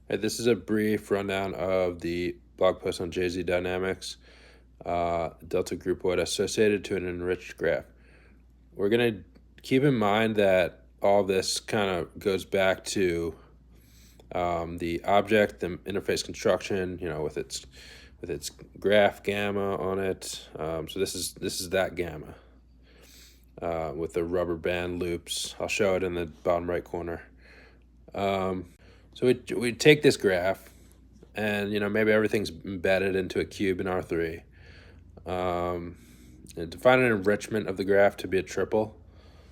Right, this is a brief rundown of the blog post on JZ Dynamics, delta groupoid associated to an enriched graph. We're going to keep in mind that all this kind of goes back to the object, the interface construction, with its graph gamma on it. So this is that gamma with the rubber band loops. I'll show it in the bottom right corner. So we take this graph, and maybe everything's embedded into a cube in R3. And define an enrichment of the graph to be a triple.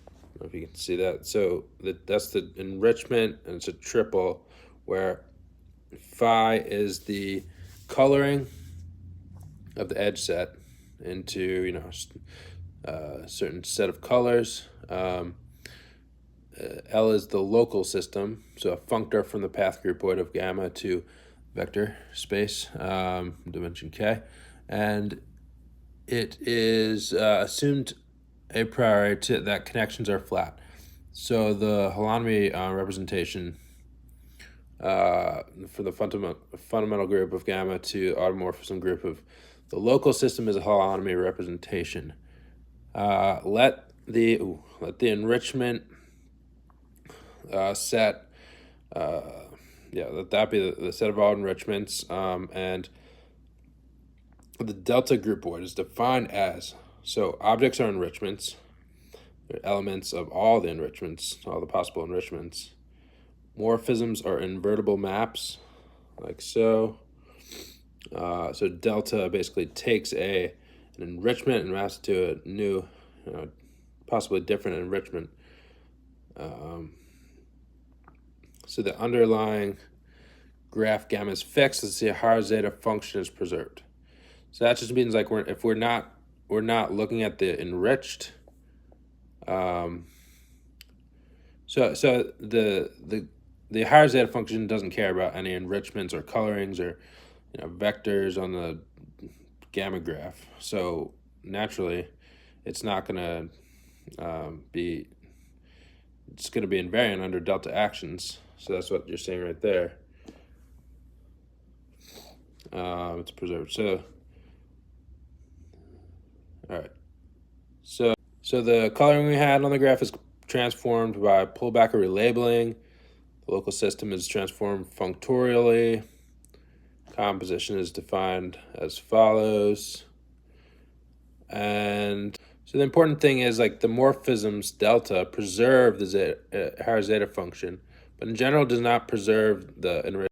I don't know if you can see that. So that's the enrichment, and it's a triple where phi is the coloring of the edge set into a certain set of colors. L is the local system, so a functor from the path groupoid of gamma to vector space, dimension k, and it is assumed a priori that connections are flat. So the holonomy representation for the fundamental group of gamma to automorphism group of the local system is a holonomy representation. Let the enrichment set, let that be the set of all enrichments, and the delta groupoid is defined as, so objects are enrichments, they're elements of all the enrichments, all the possible enrichments. Morphisms are invertible maps, like so. So delta basically takes an enrichment and maps it to a new, possibly different enrichment. So the underlying graph gamma is fixed. Let's see, a higher zeta function is preserved. So that just means like if we're not looking at the enriched. So the higher zeta function doesn't care about any enrichments or colorings or vectors on the gamma graph. So naturally, it's not going to be. It's going to be invariant under delta actions. So that's what you're seeing right there. It's preserved. So, all right. So the coloring we had on the graph is transformed by pullback or relabeling. The local system is transformed functorially. Composition is defined as follows. And so the important thing is like the morphisms delta preserve the higher zeta function, but in general does not preserve the enrichment.